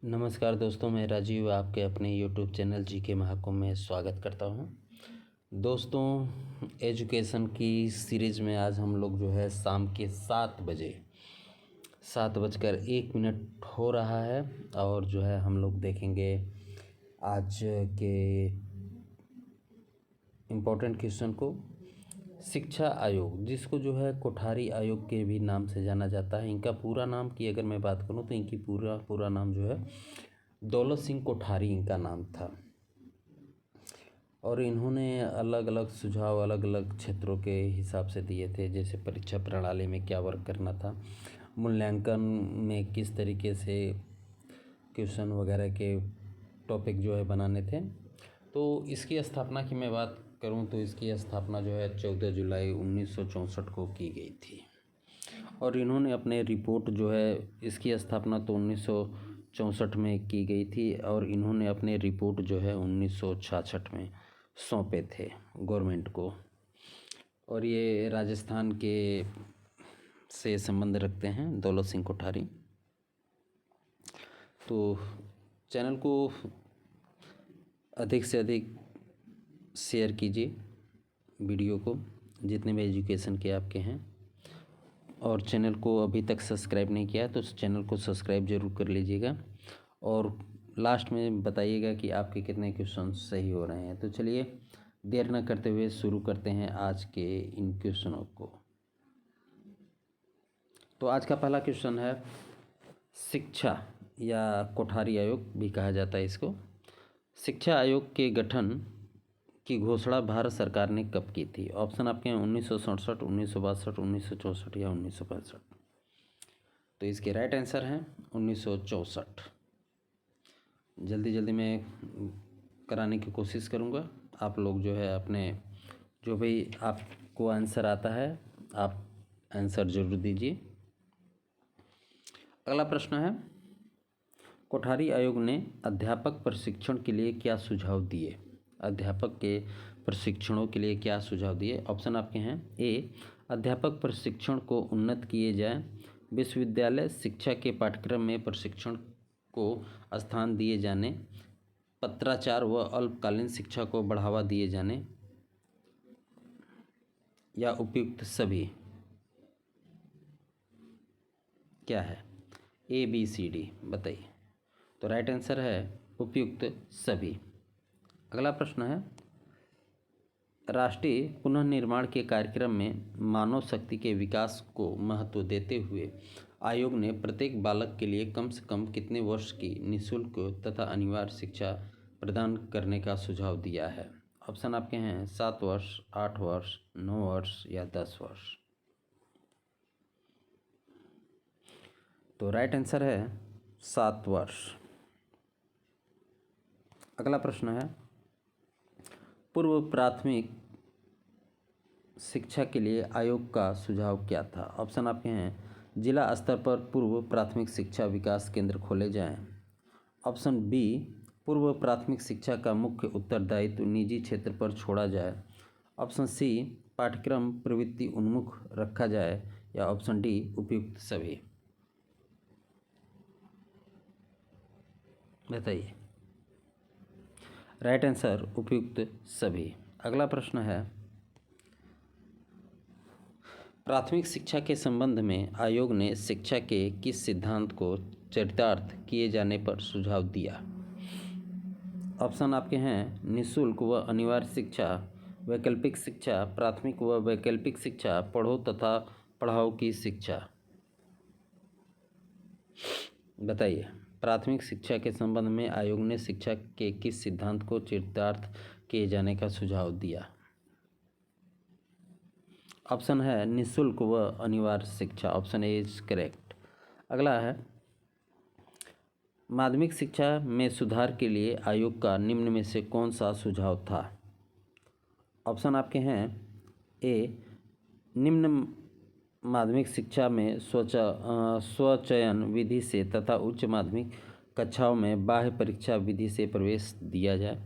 नमस्कार दोस्तों, मैं राजीव आपके अपने यूट्यूब चैनल जीके महाकुंभ में स्वागत करता हूं। दोस्तों, एजुकेशन की सीरीज़ में आज हम लोग जो है शाम के 7:01 हो रहा है और जो है हम लोग देखेंगे आज के इम्पोर्टेंट क्वेश्चन को। शिक्षा आयोग, जिसको जो है कोठारी आयोग के भी नाम से जाना जाता है, इनका पूरा नाम की अगर मैं बात करूं तो इनकी पूरा नाम जो है दौलत सिंह कोठारी इनका नाम था। और इन्होंने अलग अलग सुझाव अलग अलग क्षेत्रों के हिसाब से दिए थे, जैसे परीक्षा प्रणाली में क्या वर्क करना था, मूल्यांकन में किस तरीके से क्वेश्चन वगैरह के टॉपिक जो है बनाने थे। तो इसकी स्थापना की मैं बात करूं तो इसकी स्थापना जो है 14 जुलाई 1964 को की गई थी। और इन्होंने अपने रिपोर्ट जो है, इसकी स्थापना तो 1964 में की गई थी और इन्होंने अपने रिपोर्ट जो है 1966 में सौंपे थे गवर्नमेंट को। और ये राजस्थान के से संबंध रखते हैं, दौलत सिंह कोठारी। तो चैनल को अधिक से अधिक शेयर कीजिए, वीडियो को जितने भी एजुकेशन के आपके हैं, और चैनल को अभी तक सब्सक्राइब नहीं किया है तो चैनल को सब्सक्राइब ज़रूर कर लीजिएगा और लास्ट में बताइएगा कि आपके कितने क्वेश्चन सही हो रहे हैं। तो चलिए देर न करते हुए शुरू करते हैं आज के इन क्वेश्चनों को। तो आज का पहला क्वेश्चन है, शिक्षा या कोठारी आयोग भी कहा जाता है इसको। शिक्षा आयोग के गठन की घोषणा भारत सरकार ने कब की थी? ऑप्शन आपके हैं 1967, 1962, 1964 या 1965। तो इसके राइट आंसर हैं 1964। जल्दी जल्दी मैं कराने की कोशिश करूँगा। आप लोग जो है अपने जो भी आपको आंसर आता है आप आंसर जरूर दीजिए। अगला प्रश्न है, कोठारी आयोग ने अध्यापक प्रशिक्षण के लिए क्या सुझाव दिए? अध्यापक के प्रशिक्षणों के लिए क्या सुझाव दिए? ऑप्शन आपके हैं, ए अध्यापक प्रशिक्षण को उन्नत किए जाए, विश्वविद्यालय शिक्षा के पाठ्यक्रम में प्रशिक्षण को स्थान दिए जाने, पत्राचार व अल्पकालीन शिक्षा को बढ़ावा दिए जाने, या उपयुक्त सभी। क्या है? ए बी सी डी बताइए। तो राइट आंसर है उपयुक्त सभी। अगला प्रश्न है, राष्ट्रीय पुनर्निर्माण के कार्यक्रम में मानव शक्ति के विकास को महत्व देते हुए आयोग ने प्रत्येक बालक के लिए कम से कम कितने वर्ष की निःशुल्क तथा अनिवार्य शिक्षा प्रदान करने का सुझाव दिया है? ऑप्शन आपके हैं 7 वर्ष, 8 वर्ष, 9 वर्ष या 10 वर्ष। तो राइट आंसर है 7 वर्ष। अगला प्रश्न है, पूर्व प्राथमिक शिक्षा के लिए आयोग का सुझाव क्या था? ऑप्शन आपके हैं, जिला स्तर पर पूर्व प्राथमिक शिक्षा विकास केंद्र खोले जाएं। ऑप्शन बी, पूर्व प्राथमिक शिक्षा का मुख्य उत्तरदायित्व निजी क्षेत्र पर छोड़ा जाए। ऑप्शन सी, पाठ्यक्रम प्रवृत्ति उन्मुख रखा जाए, या ऑप्शन डी, उपयुक्त सभी। बताइए। राइट आंसर उपयुक्त सभी। अगला प्रश्न है, प्राथमिक शिक्षा के संबंध में आयोग ने शिक्षा के किस सिद्धांत को चरितार्थ किए जाने पर सुझाव दिया? ऑप्शन आपके हैं, निःशुल्क व अनिवार्य शिक्षा, वैकल्पिक शिक्षा, प्राथमिक व वैकल्पिक शिक्षा, पढ़ो तथा पढ़ाओ की शिक्षा। बताइए, प्राथमिक शिक्षा के संबंध में आयोग ने शिक्षा के किस सिद्धांत को चरितार्थ किए जाने का सुझाव दिया? ऑप्शन है निःशुल्क व अनिवार्य शिक्षा। Option A is correct. अगला है, माध्यमिक शिक्षा में सुधार के लिए आयोग का निम्न में से कौन सा सुझाव था? ऑप्शन आपके हैं, ए निम्न माध्यमिक शिक्षा में स्वचयन विधि से तथा उच्च माध्यमिक कक्षाओं में बाह्य परीक्षा विधि से प्रवेश दिया जाए।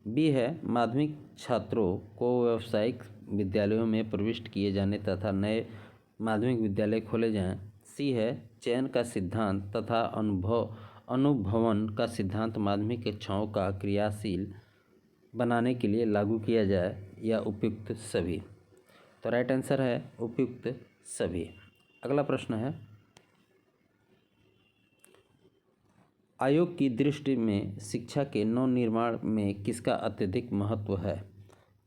बी है, माध्यमिक छात्रों को व्यावसायिक विद्यालयों में प्रविष्ट किए जाने तथा नए माध्यमिक विद्यालय खोले जाएं। सी है, चयन का सिद्धांत तथा अनुभवन का सिद्धांत माध्यमिक कक्षाओं का क्रियाशील बनाने के लिए लागू किया जाए, या उपयुक्त सभी। तो राइट आंसर है उपयुक्त सभी। अगला प्रश्न है, आयोग की दृष्टि में शिक्षा के नवनिर्माण में किसका अत्यधिक महत्व है?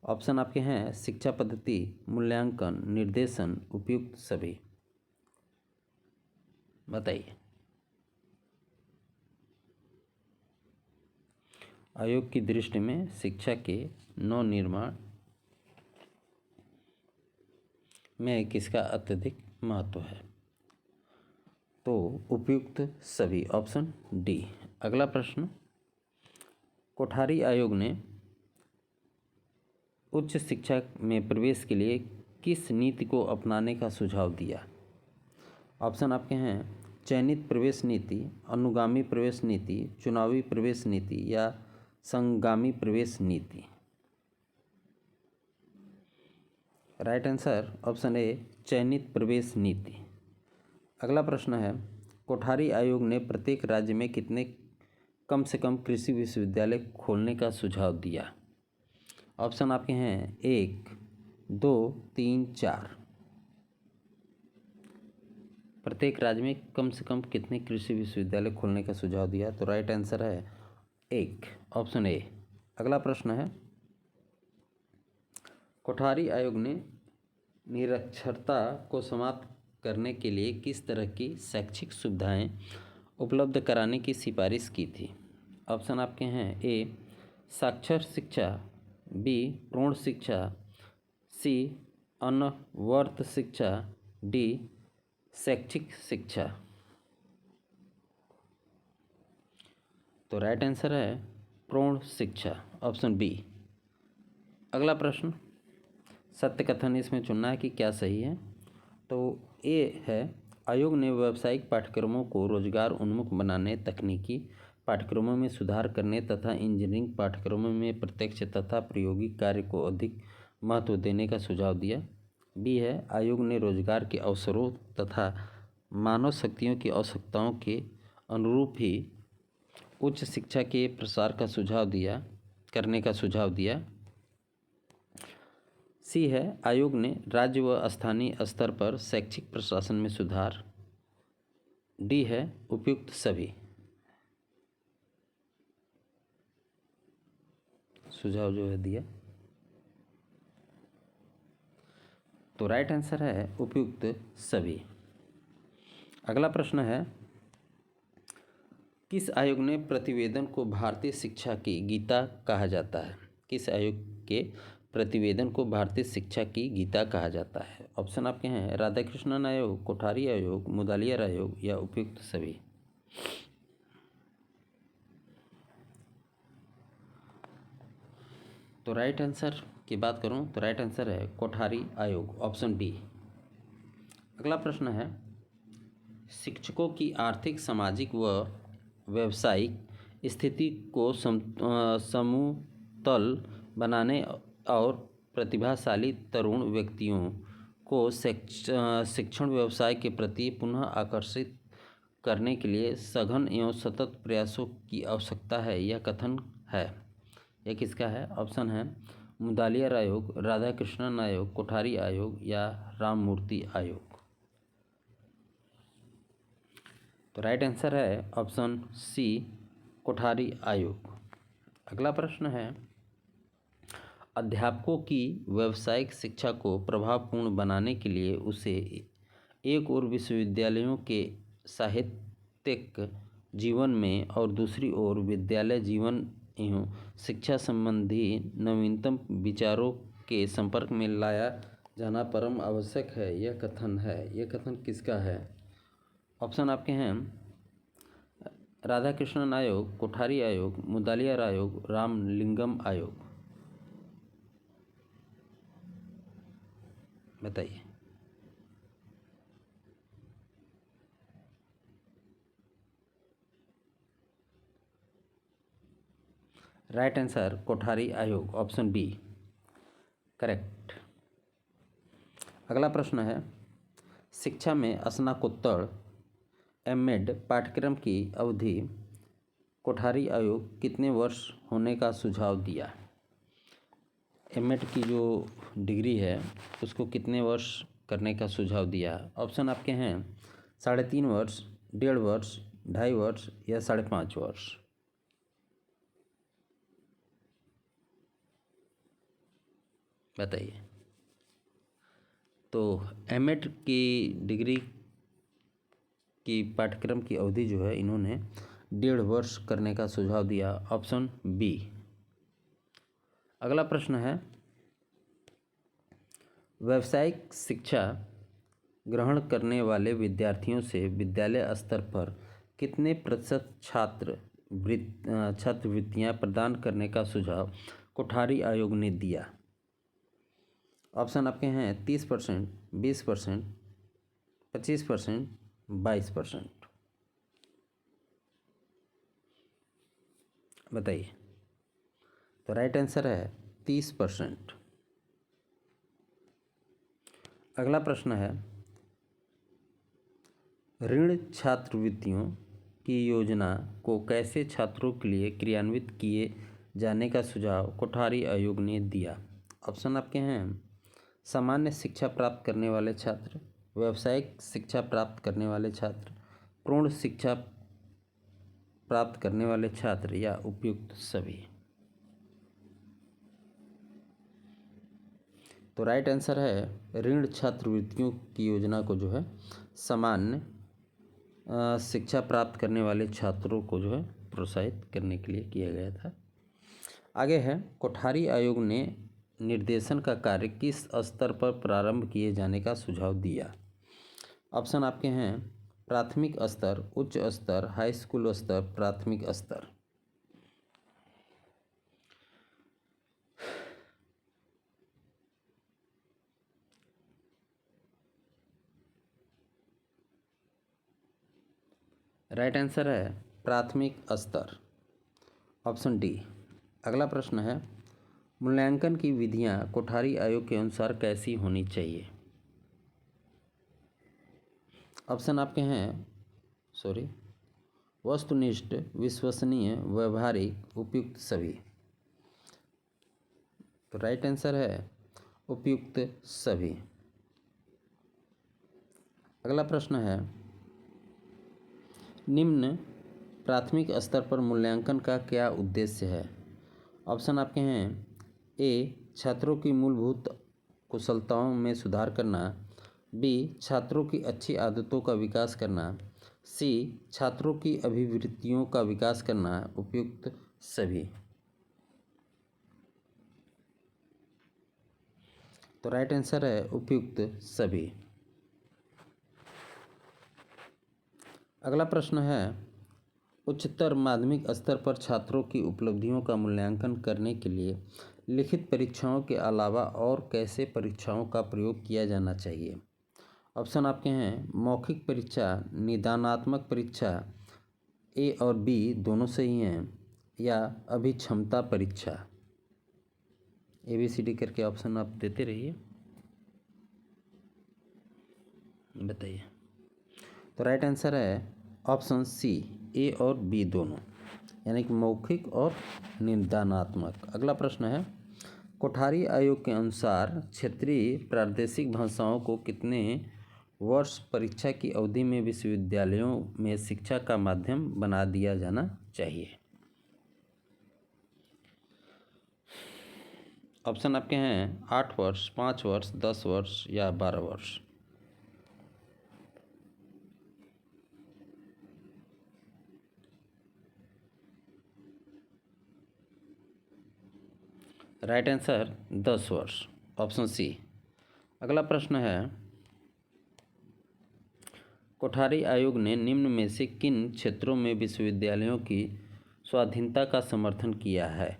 ऑप्शन आपके हैं शिक्षा पद्धति, मूल्यांकन, निर्देशन, उपयुक्त सभी। बताइए। आयोग की दृष्टि में शिक्षा के नवनिर्माण में किसका अत्यधिक महत्व है? तो उपयुक्त सभी, ऑप्शन डी। अगला प्रश्न, कोठारी आयोग ने उच्च शिक्षा में प्रवेश के लिए किस नीति को अपनाने का सुझाव दिया? ऑप्शन आपके हैं चयनित प्रवेश नीति, अनुगामी प्रवेश नीति, चुनावी प्रवेश नीति, या संगामी प्रवेश नीति। राइट आंसर ऑप्शन ए चयनित प्रवेश नीति। अगला प्रश्न है, कोठारी आयोग ने प्रत्येक राज्य में कितने कम से कम कृषि विश्वविद्यालय खोलने का सुझाव दिया? ऑप्शन आपके हैं 1, 2, 3, 4। प्रत्येक राज्य में कम से कम कितने कृषि विश्वविद्यालय खोलने का सुझाव दिया? तो राइट आंसर है 1, ऑप्शन ए। अगला प्रश्न है, कोठारी आयोग ने निरक्षरता को समाप्त करने के लिए किस तरह की शैक्षिक सुविधाएं उपलब्ध कराने की सिफारिश की थी? ऑप्शन आपके हैं ए साक्षर शिक्षा, बी प्रौढ़ शिक्षा, सी अनवरत शिक्षा, डी शैक्षिक शिक्षा। तो राइट आंसर है प्रौढ़ शिक्षा, ऑप्शन बी। अगला प्रश्न, सत्य कथन इसमें चुनना है कि क्या सही है। तो ए है, आयोग ने व्यावसायिक पाठ्यक्रमों को रोजगार उन्मुख बनाने, तकनीकी पाठ्यक्रमों में सुधार करने तथा इंजीनियरिंग पाठ्यक्रमों में प्रत्यक्ष तथा प्रायोगिक कार्य को अधिक महत्व देने का सुझाव दिया। बी है, आयोग ने रोजगार के अवसरों तथा मानव शक्तियों की आवश्यकताओं के अनुरूप ही उच्च शिक्षा के प्रसार का करने का सुझाव दिया। सी है, आयोग ने राज्य व स्थानीय स्तर पर शैक्षिक प्रशासन में सुधार। डी है उपयुक्त सभी। सुझाव जो है दिया। तो राइट आंसर है उपयुक्त सभी। अगला प्रश्न है, किस आयोग ने प्रतिवेदन को भारतीय शिक्षा की गीता कहा जाता है? किस आयोग के प्रतिवेदन को भारतीय शिक्षा की गीता कहा जाता है? ऑप्शन आपके हैं राधाकृष्णन आयोग, कोठारी आयोग, मुदालियार आयोग, या उपयुक्त सभी। तो राइट आंसर की बात करूं तो राइट आंसर है कोठारी आयोग, ऑप्शन बी। अगला प्रश्न है, शिक्षकों की आर्थिक, सामाजिक व व्यावसायिक स्थिति को समतल बनाने और प्रतिभाशाली तरुण व्यक्तियों को शिक्षण व्यवसाय के प्रति पुनः आकर्षित करने के लिए सघन एवं सतत प्रयासों की आवश्यकता है, यह कथन है। यह किसका है? ऑप्शन है मुदालियार आयोग, राधाकृष्णन आयोग, कोठारी आयोग, या राममूर्ति आयोग। तो राइट आंसर है ऑप्शन सी कोठारी आयोग। अगला प्रश्न है, अध्यापकों की व्यावसायिक शिक्षा को प्रभावपूर्ण बनाने के लिए उसे एक ओर विश्वविद्यालयों के साहित्यिक जीवन में और दूसरी ओर विद्यालय जीवन एवं शिक्षा संबंधी नवीनतम विचारों के संपर्क में लाया जाना परम आवश्यक है, यह कथन है। यह कथन किसका है? ऑप्शन आपके हैं राधाकृष्णन आयोग, कोठारी आयोग, मुदालियार आयोग, रामलिंगम आयोग। बताइए। राइट आंसर कोठारी आयोग, ऑप्शन बी करेक्ट। अगला प्रश्न है, शिक्षा में स्नातकोत्तर एमएड पाठ्यक्रम की अवधि कोठारी आयोग कितने वर्ष होने का सुझाव दिया? एमएड की जो डिग्री है उसको कितने वर्ष करने का सुझाव दिया? ऑप्शन आपके हैं 3.5 वर्ष, 1.5 वर्ष, 2.5 वर्ष या 5.5 वर्ष। बताइए। तो एमएड की डिग्री की पाठ्यक्रम की अवधि जो है इन्होंने 1.5 वर्ष करने का सुझाव दिया, ऑप्शन बी। अगला प्रश्न है, व्यावसायिक शिक्षा ग्रहण करने वाले विद्यार्थियों से विद्यालय स्तर पर कितने प्रतिशत छात्रवृत्तियां प्रदान करने का सुझाव कोठारी आयोग ने दिया? ऑप्शन आपके हैं 30%, 20%, 25%, 22%। बताइए। तो राइट आंसर है 30%। अगला प्रश्न है, ऋण छात्रवृत्तियों की योजना को कैसे छात्रों के लिए क्रियान्वित किए जाने का सुझाव कोठारी आयोग ने दिया? ऑप्शन आपके हैं सामान्य शिक्षा प्राप्त करने वाले छात्र, व्यावसायिक शिक्षा प्राप्त करने वाले छात्र, पूर्ण शिक्षा प्राप्त करने वाले छात्र या उपयुक्त सभी। तो राइट आंसर है ऋण छात्रवृत्तियों की योजना को जो है सामान्य शिक्षा प्राप्त करने वाले छात्रों को जो है प्रोत्साहित करने के लिए किया गया था। आगे है, कोठारी आयोग ने निर्देशन का कार्य किस स्तर पर प्रारंभ किए जाने का सुझाव दिया? ऑप्शन आपके हैं प्राथमिक स्तर, उच्च स्तर, हाई स्कूल स्तर, प्राथमिक स्तर। राइट आंसर है प्राथमिक स्तर, ऑप्शन डी। अगला प्रश्न है, मूल्यांकन की विधियां कोठारी आयोग के अनुसार कैसी होनी चाहिए? ऑप्शन आपके हैं वस्तुनिष्ठ, विश्वसनीय, व्यवहारिक, उपयुक्त सभी। तो राइट आंसर है उपयुक्त सभी। अगला प्रश्न है, निम्न प्राथमिक स्तर पर मूल्यांकन का क्या उद्देश्य है? ऑप्शन आपके हैं ए, छात्रों की मूलभूत कुशलताओं में सुधार करना, बी, छात्रों की अच्छी आदतों का विकास करना, सी, छात्रों की अभिवृत्तियों का विकास करना, उपयुक्त सभी। तो राइट आंसर है उपयुक्त सभी। अगला प्रश्न है, उच्चतर माध्यमिक स्तर पर छात्रों की उपलब्धियों का मूल्यांकन करने के लिए लिखित परीक्षाओं के अलावा और कैसे परीक्षाओं का प्रयोग किया जाना चाहिए? ऑप्शन आपके हैं मौखिक परीक्षा, निदानात्मक परीक्षा, ए और बी दोनों सही हैं, या अभिक्षमता परीक्षा। ABCD करके ऑप्शन आप देते रहिए, बताइए। तो राइट आंसर है ऑप्शन सी, ए और बी दोनों, यानी कि मौखिक और निदानात्मक। अगला प्रश्न है, कोठारी आयोग के अनुसार क्षेत्रीय प्रादेशिक भाषाओं को कितने वर्ष परीक्षा की अवधि में विश्वविद्यालयों में शिक्षा का माध्यम बना दिया जाना चाहिए? ऑप्शन आपके हैं 8 वर्ष, 5 वर्ष, 10 वर्ष या 12 वर्ष। राइट आंसर 10 वर्ष, ऑप्शन सी। अगला प्रश्न है, कोठारी आयोग ने निम्न में से किन क्षेत्रों में विश्वविद्यालयों की स्वाधीनता का समर्थन किया है?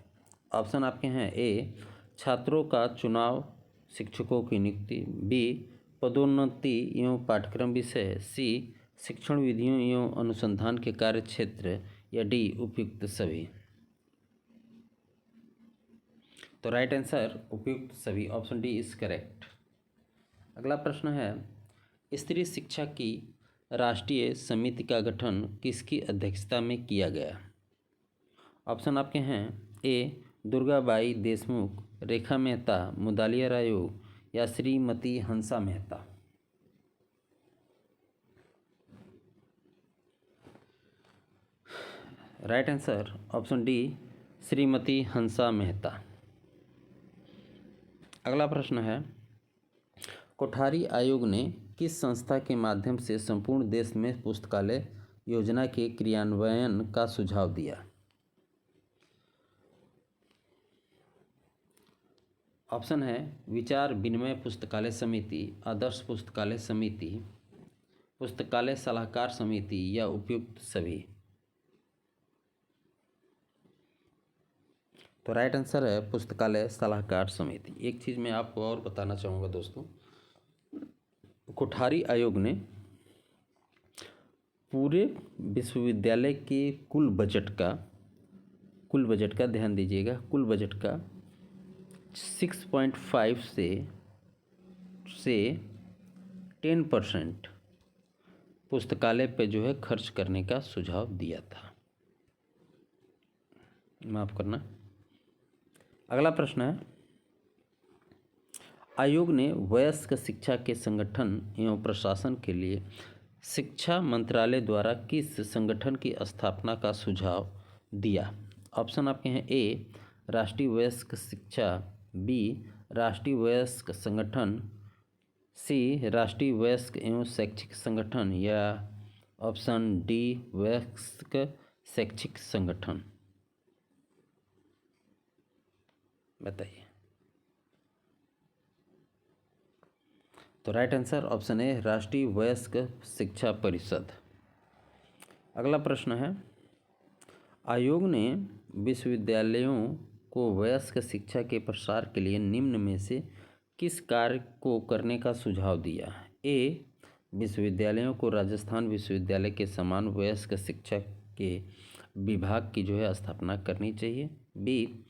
ऑप्शन आपके हैं ए, छात्रों का चुनाव, शिक्षकों की नियुक्ति, बी, पदोन्नति एवं पाठ्यक्रम विषय, सी, शिक्षण विधियों एवं अनुसंधान के कार्य क्षेत्र, या डी, उपयुक्त सभी। तो राइट आंसर उपयुक्त सभी, ऑप्शन डी इज करेक्ट। अगला प्रश्न है, स्त्री शिक्षा की राष्ट्रीय समिति का गठन किसकी अध्यक्षता में किया गया? ऑप्शन आपके हैं ए दुर्गाबाई देशमुख, रेखा मेहता, मुदालियार आयोग या Shrimati Hansa Mehta. Right answer option D Shrimati Hansa Mehta. अगला प्रश्न है, कोठारी आयोग ने किस संस्था के माध्यम से संपूर्ण देश में पुस्तकालय योजना के क्रियान्वयन का सुझाव दिया? ऑप्शन है विचार विनिमय पुस्तकालय समिति, आदर्श पुस्तकालय समिति, पुस्तकालय सलाहकार समिति या उपयुक्त सभी। तो राइट आंसर है पुस्तकालय सलाहकार समिति। एक चीज़ मैं आपको और बताना चाहूँगा दोस्तों, कोठारी आयोग ने पूरे विश्वविद्यालय के कुल बजट का ध्यान दीजिएगा, कुल बजट का 6.5 से 10% पुस्तकालय पे जो है खर्च करने का सुझाव दिया था। माफ़ करना। अगला प्रश्न है, आयोग ने वयस्क शिक्षा के संगठन एवं प्रशासन के लिए शिक्षा मंत्रालय द्वारा किस संगठन की स्थापना का सुझाव दिया? ऑप्शन आपके हैं ए राष्ट्रीय वयस्क शिक्षा, बी राष्ट्रीय वयस्क संगठन, सी राष्ट्रीय वयस्क एवं शैक्षिक संगठन या ऑप्शन डी वयस्क शैक्षिक संगठन। बताइए। तो राइट आंसर ऑप्शन ए राष्ट्रीय वयस्क शिक्षा परिषद। अगला प्रश्न है, आयोग ने विश्वविद्यालयों को वयस्क शिक्षा के प्रसार के लिए निम्न में से किस कार्य को करने का सुझाव दिया? ए विश्वविद्यालयों को राजस्थान विश्वविद्यालय के समान वयस्क शिक्षा के विभाग की जो है स्थापना करनी चाहिए, बी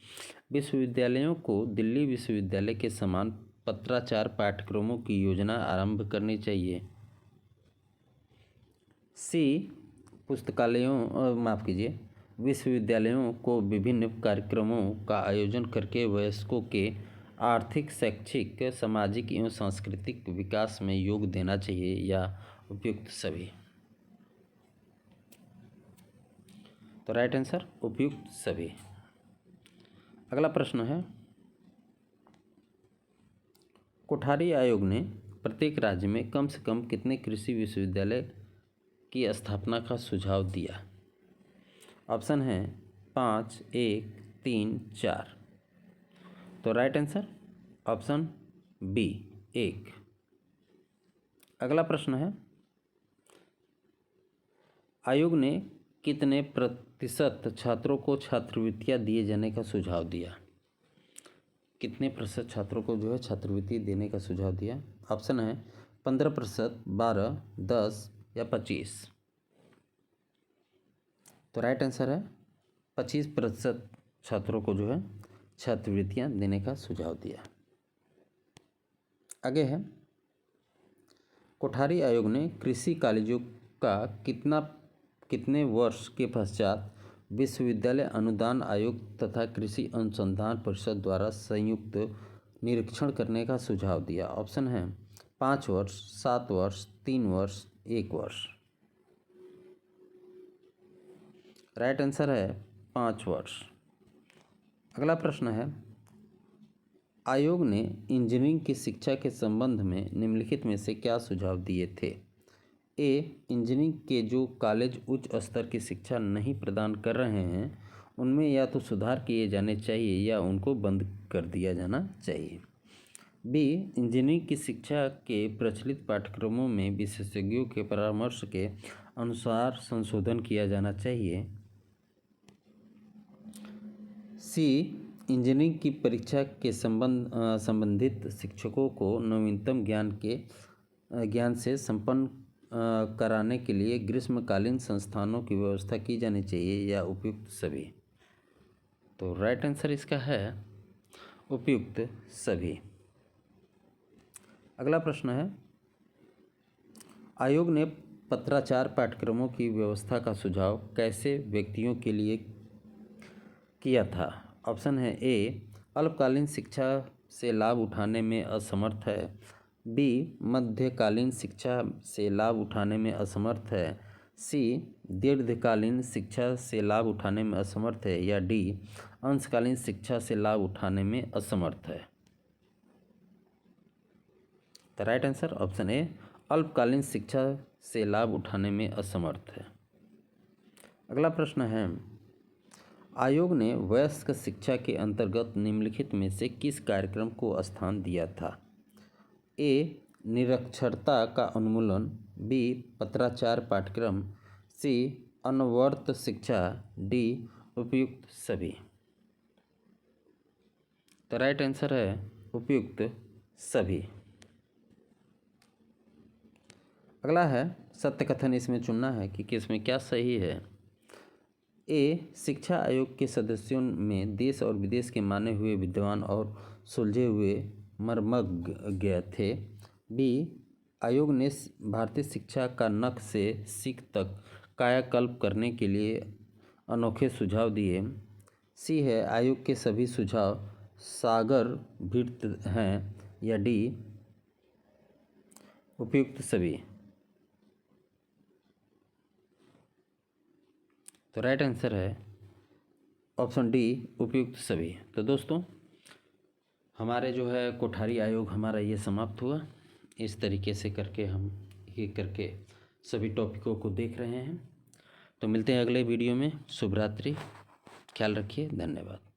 विश्वविद्यालयों को दिल्ली विश्वविद्यालय के समान पत्राचार पाठ्यक्रमों की योजना आरंभ करनी चाहिए, सी विश्वविद्यालयों को विभिन्न कार्यक्रमों का आयोजन करके वयस्कों के आर्थिक, शैक्षिक, सामाजिक एवं सांस्कृतिक विकास में योग देना चाहिए या उपयुक्त सभी। तो राइट आंसर उपयुक्त सभी। अगला प्रश्न है, कोठारी आयोग ने प्रत्येक राज्य में कम से कम कितने कृषि विश्वविद्यालय की स्थापना का सुझाव दिया? ऑप्शन है 5, 1, 3, 4। तो राइट आंसर ऑप्शन बी 1। अगला प्रश्न है, आयोग ने कितने प्रतिशत छात्रों को छात्रवृत्तियां दिए जाने का सुझाव दिया? कितने प्रतिशत छात्रों को जो है छात्रवृत्ति देने का सुझाव दिया? ऑप्शन है 15%, 12, 10 या 25। तो राइट आंसर है 25% छात्रों को जो है छात्रवृत्तियां देने का सुझाव दिया। आगे है, कोठारी आयोग ने कृषि कॉलेजों का कितने वर्ष के पश्चात विश्वविद्यालय अनुदान आयोग तथा कृषि अनुसंधान परिषद द्वारा संयुक्त निरीक्षण करने का सुझाव दिया? ऑप्शन है 5 वर्ष, 7 वर्ष, 3 वर्ष, 1 वर्ष। राइट आंसर है 5 वर्ष। अगला प्रश्न है, आयोग ने इंजीनियरिंग की शिक्षा के संबंध में निम्नलिखित में से क्या सुझाव दिए थे? ए इंजीनियरिंग के जो कॉलेज उच्च स्तर की शिक्षा नहीं प्रदान कर रहे हैं उनमें या तो सुधार किए जाने चाहिए या उनको बंद कर दिया जाना चाहिए, बी इंजीनियरिंग की शिक्षा के प्रचलित पाठ्यक्रमों में विशेषज्ञों के परामर्श के अनुसार संशोधन किया जाना चाहिए, सी इंजीनियरिंग की परीक्षा के संबंधित शिक्षकों को नवीनतम ज्ञान से संपन्न कराने के लिए ग्रीष्मकालीन संस्थानों की व्यवस्था की जानी चाहिए या उपयुक्त सभी। तो राइट आंसर इसका है उपयुक्त सभी। अगला प्रश्न है, आयोग ने पत्राचार पाठ्यक्रमों की व्यवस्था का सुझाव कैसे व्यक्तियों के लिए किया था? ऑप्शन है ए, अल्पकालीन शिक्षा से लाभ उठाने में असमर्थ है, बी, मध्यकालीन शिक्षा से लाभ उठाने में असमर्थ है, सी, दीर्घकालीन शिक्षा से लाभ उठाने में असमर्थ है, या डी, अंशकालीन शिक्षा से लाभ उठाने में असमर्थ है। The right answer option A, अल्पकालीन शिक्षा से लाभ उठाने में असमर्थ है। अगला प्रश्न है, आयोग ने वयस्क शिक्षा के अंतर्गत निम्नलिखित में से किस कार्यक्रम को स्थान दिया था? ए, निरक्षरता का उन्मूलन, बी, पत्राचार पाठ्यक्रम, सी, अनवरत शिक्षा, डी, उपयुक्त सभी। तो राइट आंसर है उपयुक्त सभी। अगला है, सत्य कथन इसमें चुनना है कि किसमें क्या सही है। ए, शिक्षा आयोग के सदस्यों में देश और विदेश के माने हुए विद्वान और सुलझे हुए मर्मज्ञ थे। बी, आयोग ने भारतीय शिक्षा का नख से सीख तक कायाकल्प करने के लिए अनोखे सुझाव दिए। सी है, आयोग के सभी सुझाव सागरभृत हैं, या डी, उपयुक्त सभी। तो राइट आंसर है ऑप्शन डी, उपयुक्त सभी। तो दोस्तों, हमारे जो है कोठारी आयोग हमारा ये समाप्त हुआ। इस तरीके से करके हम ये करके सभी टॉपिकों को देख रहे हैं। तो मिलते हैं अगले वीडियो में। शुभ रात्रि, ख्याल रखिए, धन्यवाद।